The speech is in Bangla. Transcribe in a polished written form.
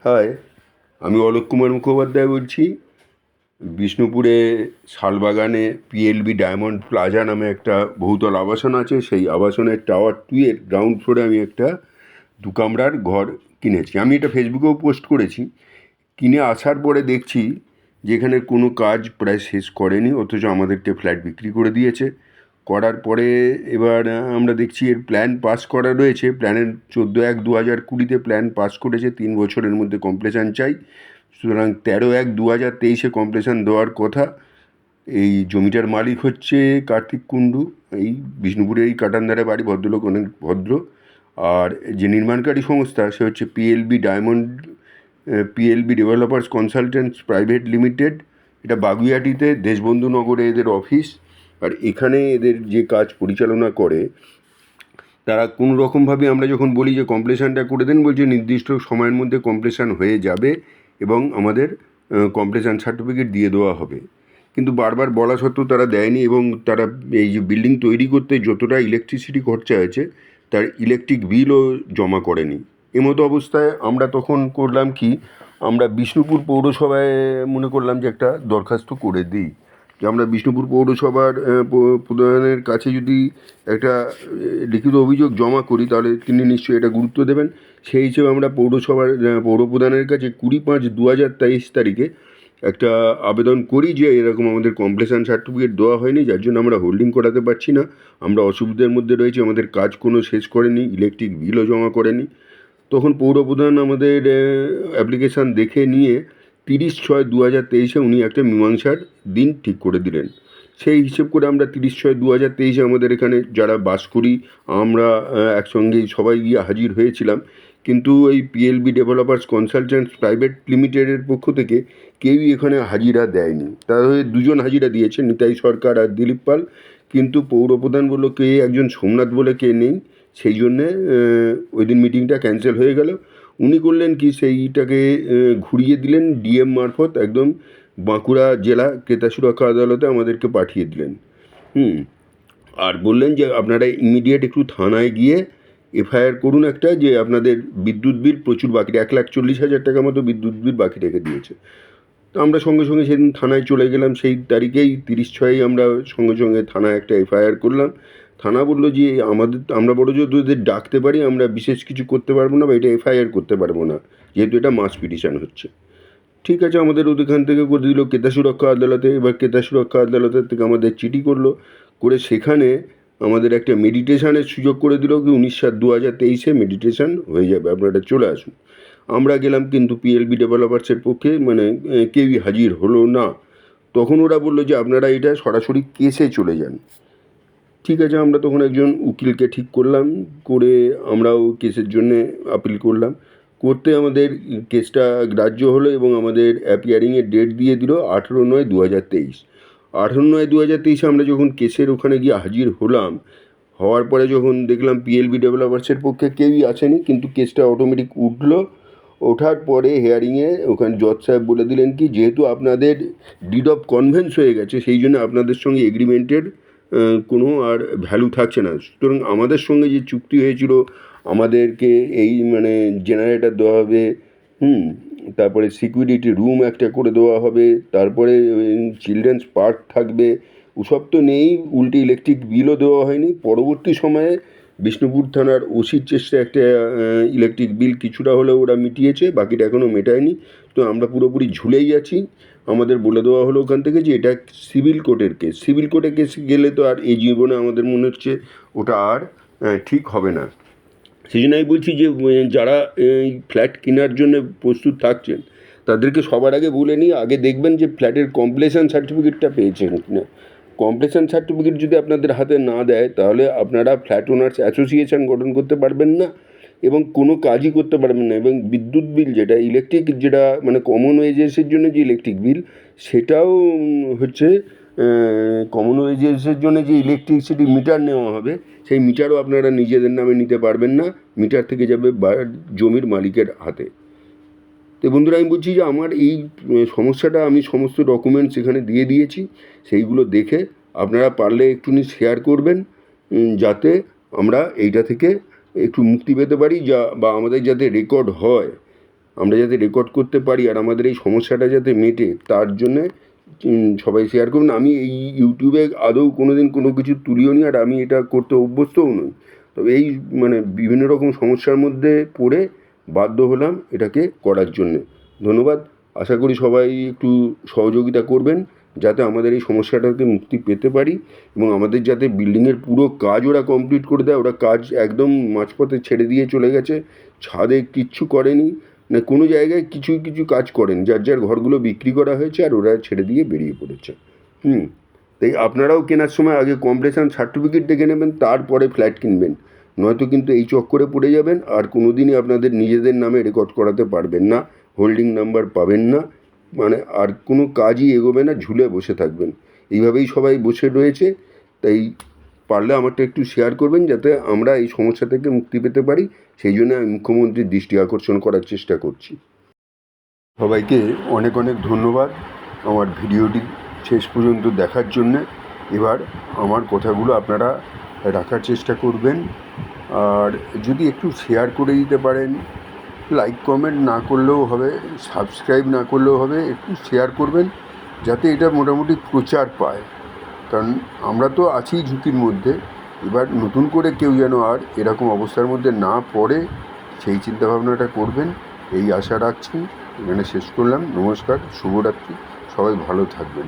হাই, আমি অলোক কুমার মুখোপাধ্যায় বলছি। বিষ্ণুপুরে শালবাগানে পিএলবি ডায়মন্ড প্লাজা নামে একটা বহুতল আবাসন আছে। সেই আবাসনের টাওয়ার 2 এর গ্রাউন্ড ফ্লোরে আমি একটা দু কামরার ঘর কিনেছি। আমি এটা ফেসবুকেও পোস্ট করেছি। কিনে আসার পরে দেখছি যে এখানে কোনো কাজ প্রায় শেষ করেনি, অথচ আমাদেরকে ফ্ল্যাট বিক্রি করে দিয়েছে। করার পরে এবার আমরা দেখছি এর প্ল্যান পাস করা রয়েছে। প্ল্যানের 14/1/2020 প্ল্যান পাস করেছে, 3 বছরের মধ্যে কমপ্লিশন চাই। সুতরাং 13/1/2023 কমপ্লিশন দেওয়ার কথা। এই জমিটার মালিক হচ্ছে কার্তিক কুণ্ডু, এই বিষ্ণুপুরে এই কাটানধারে বাড়ি, ভদ্রলোক অনেক ভদ্র। আর যে নির্মাণকারী সংস্থা সে হচ্ছে PLB developers consultants private limited. এটা বাগুইআটিতে দেশবন্ধু নগরে এদের অফিস। আর এখানে এদের যে কাজ পরিচালনা করে তারা কোনো রকমভাবে, আমরা যখন বলি যে কমপ্লিশনটা করে দেন, বলছে নির্দিষ্ট সময়ের মধ্যে কমপ্লিশন হয়ে যাবে এবং আমাদের কমপ্লিশন সার্টিফিকেট দিয়ে দেওয়া হবে। কিন্তু বারবার বলা সত্ত্বেও তারা দেয়নি, এবং তারা এই যে বিল্ডিং তৈরি করতে যতটা ইলেকট্রিসিটি খরচা হয়েছে তার ইলেকট্রিক বিলও জমা করেনি। এমতো অবস্থায় আমরা তখন করলাম কি, আমরা বিষ্ণুপুর পৌরসভায় মনে করলাম যে একটা দরখাস্ত করে দিই যে আমরা বিষ্ণুপুর পৌরসভার প্রধানের কাছে যদি একটা লিখিত অভিযোগ জমা করি তাহলে তিনি নিশ্চয়ই এটা গুরুত্ব দেবেন। সেই হিসেবে আমরা পৌরসভার পৌরপ্রধানের কাছে 20/5/2023 তারিখে একটা আবেদন করি যে এরকম আমাদের কমপ্লিশন সার্টিফিকেট দেওয়া হয়নি, যার জন্য আমরা হোল্ডিং করাতে পারছি না, আমরা অসুবিধার মধ্যে রয়েছি, আমাদের কাজ কোনো শেষ করেনি, ইলেকট্রিক বিলও জমা করেনি। তখন পৌরপ্রধান আমাদের অ্যাপ্লিকেশান দেখে নিয়ে 30/6/2023 উনি একটা মীমাংসার দিন ঠিক করে দিলেন। সেই হিসেব করে আমরা 30/6/2023 আমাদের এখানে যারা বাস করি আমরা একসঙ্গেই সবাই গিয়ে হাজির হয়েছিলাম। কিন্তু এই পিএলবি ডেভেলপার্স কনসালটেন্টস প্রাইভেট লিমিটেডের পক্ষ থেকে কেউই এখানে হাজিরা দেয়নি। তাদের 2জন হাজিরা দিয়েছে, নিতাই সরকার আর দিলীপ পাল। কিন্তু পৌরপ্রধান বললো কে একজন সোমনাথ বলে কে নেই, সেই জন্যে ওই দিন মিটিংটা ক্যান্সেল হয়ে গেল। উনি করলেন কি, সেইটাকে ঘুরিয়ে দিলেন ডিএম মারফত, একদম বাঁকুড়া জেলা ক্রেতা সুরক্ষা আদালতে আমাদেরকে পাঠিয়ে দিলেন। আর বললেন যে আপনারা ইমিডিয়েট একটু থানায় গিয়ে এফআইআর করুন একটা, যে আপনাদের বিদ্যুৎ বিল প্রচুর বাকি, 1,40,000 টাকা মতো বিদ্যুৎ বিল বাকি রেখে দিয়েছে। তো আমরা সঙ্গে সঙ্গে সেদিন থানায় চলে গেলাম। সেই তারিখেই 30/6 আমরা সঙ্গে সঙ্গে থানায় একটা এফআইআর করলাম। থানা বললো যে আমরা বড় জোর ওদের ডাকতে পারি, আমরা বিশেষ কিছু করতে পারবো না বা এটা এফআইআর করতে পারবো না, যেহেতু এটা মাস পিটিশন হচ্ছে। ঠিক আছে, আমাদের ওখান থেকে করে দিল ক্রেতা সুরক্ষা আদালতে। এবার ক্রেতা সুরক্ষা আদালতের থেকে আমাদের চিঠি করলো, করে সেখানে আমাদের একটা মেডিটেশানের সুযোগ করে দিল কি 19/7/2023 মেডিটেশান হয়ে যাবে, আপনারা চলে আসুন। আমরা গেলাম, কিন্তু পিএলবি ডেভেলপার্সের পক্ষে কেউই হাজির হলো না। তখন ওরা বললো যে আপনারা এটা সরাসরি কেসে চলে যান। ঠিক আছে, আমরা তখন একজন উকিলকে ঠিক করলাম, করে আমরাও কেসের জন্যে আপিল করলাম। করতে আমাদের কেসটা গ্রাহ্য হলো এবং আমাদের অ্যাপিয়ারিংয়ের ডেট দিয়ে দিল 18/9/2023। 18/9/2023 আমরা যখন কেসের ওখানে গিয়ে হাজির হলাম, হওয়ার পরে যখন দেখলাম পিএলবি ডেভেলপার্সের পক্ষে কেউই আসেনি, কিন্তু কেসটা অটোমেটিক উঠলো। ওঠার পরে হিয়ারিংয়ে ওখানে জজ সাহেব বলে দিলেন কি, যেহেতু আপনাদের ডিড অফ কনভেন্স হয়ে গেছে সেই জন্য আপনাদের সঙ্গে এগ্রিমেন্টের কোনো আর ভ্যালু থাকছে না। সুতরাং আমাদের সঙ্গে যে চুক্তি হয়েছিল, আমাদেরকে এই জেনারেটর দেওয়া হবে, তারপরে সিকিউরিটি রুম একটা করে দেওয়া হবে, তারপরে চিলড্রেন্স পার্ক থাকবে, ওসব তো নেই। উল্টে ইলেকট্রিক বিলও দেওয়া হয়নি। পরবর্তী সময়ে বিষ্ণুপুর থানার ওসির চেষ্টায় একটা ইলেকট্রিক বিল কিছুটা হলেও ওরা মিটিয়েছে, বাকিটা এখনও মেটায়নি। তো আমরা পুরোপুরি ঝুলেই আছি। আমাদের বলে দেওয়া হলো ওখান থেকে যে এটা সিভিল কোর্টের কেস। সিভিল কোর্টের কেস গেলে তো আর এই জীবনে আমাদের মনে হচ্ছে ওটা আর ঠিক হবে না। সেই জন্য আমি বলছি যে যারা এই ফ্ল্যাট কেনার জন্য প্রস্তুত থাকছেন তাদেরকে সবার আগে বলে নিই, আগে দেখবেন যে ফ্ল্যাটের কমপ্লিশন সার্টিফিকেটটা পেয়েছেন কিনা। কমপ্লিশন সার্টিফিকেট যদি আপনাদের হাতে না দেয় তাহলে আপনারা ফ্ল্যাট ওনার্স অ্যাসোসিয়েশন গঠন করতে পারবেন না এবং কোনো কাজই করতে পারবেন না। এবং বিদ্যুৎ বিল যেটা ইলেকট্রিক, যেটা কমন ওয়েজেসের জন্য যে ইলেকট্রিক বিল, সেটাও হচ্ছে কমন ওয়েজেসের জন্য যে ইলেকট্রিসিটি মিটার নেওয়া হবে, সেই মিটারও আপনারা নিজেদের নামে নিতে পারবেন না। মিটার থেকে যাবে জমির মালিকের হাতে। তো বন্ধুরা, আমি বলছি যে আমার এই সমস্যাটা আমি সমস্ত ডকুমেন্টস এখানে দিয়ে দিয়েছি, সেইগুলো দেখে আপনারা পারলে একটুখানি শেয়ার করবেন, যাতে আমরা এইটা থেকে একটু মুক্তি পেতে পারি, বা আমাদের যাতে রেকর্ড হয়। আমরা যাতে রেকর্ড করতে পারি আর আমাদের এই সমস্যাটা যাতে মেটে, তার জন্যে সবাই শেয়ার করুন। আমি এই ইউটিউবে আদৌ কোনো দিন কোনো কিছু তুলিও নি, আর আমি এটা করতে অভ্যস্তও নই। তবে এই মানে বিভিন্ন রকম সমস্যার মধ্যে পড়ে বাধ্য হলাম এটাকে করার জন্যে। ধন্যবাদ। আশা করি সবাই একটু সহযোগিতা করবেন যাতে আমাদের এই সমস্যাটাকে মুক্তি পেতে পারি, এবং আমাদের যাতে বিল্ডিংয়ের পুরো কাজ ওরা কমপ্লিট করে দেয়। ওরা কাজ একদম মাঝপথে ছেড়ে দিয়ে চলে গেছে, ছাদে কিচ্ছু করেনি, না কোনো জায়গায় কিছু কাজ করেন। যার ঘরগুলো বিক্রি করা হয়েছে আর ওরা ছেড়ে দিয়ে বেরিয়ে পড়েছে। তাই আপনারাও কেনার সময় আগে কমপ্লিশন সার্টিফিকেট দেখে নেবেন, তারপরে ফ্ল্যাট কিনবেন। নয়তো কিন্তু এই চক্করে পড়ে যাবেন, আর কোনো দিনই আপনাদের নিজেদের নামে রেকর্ড করাতে পারবেন না, হোল্ডিং নাম্বার পাবেন না, মানে আর কোনো কাজই এগোবে না, ঝুলে বসে থাকবেন। এইভাবেই সবাই বসে রয়েছে। তাই পারলে আমারটা একটু শেয়ার করবেন যাতে আমরা এই সমস্যা থেকে মুক্তি পেতে পারি। সেই জন্য আমি মুখ্যমন্ত্রীর দৃষ্টি আকর্ষণ করার চেষ্টা করছি। সবাইকে অনেক অনেক ধন্যবাদ আমার ভিডিওটি শেষ পর্যন্ত দেখার জন্যে। এবার আমার কথাগুলো আপনারা রাখার চেষ্টা করবেন, আর যদি একটু শেয়ার করে দিতে পারেন, লাইক কমেন্ট না করলেও হবে, সাবস্ক্রাইব না করলেও হবে, একটু শেয়ার করবেন যাতে এটা মোটামুটি প্রচার পায়। কারণ আমরা তো আছি ঝুঁকির মধ্যে, এবার নতুন করে কেউ যেন আর এরকম অবস্থার মধ্যে না পড়ে সেই চিন্তাভাবনাটা করবেন, এই আশা রাখছি। এখানে শেষ করলাম। নমস্কার, শুভরাত্রি, সবাই ভালো থাকবেন।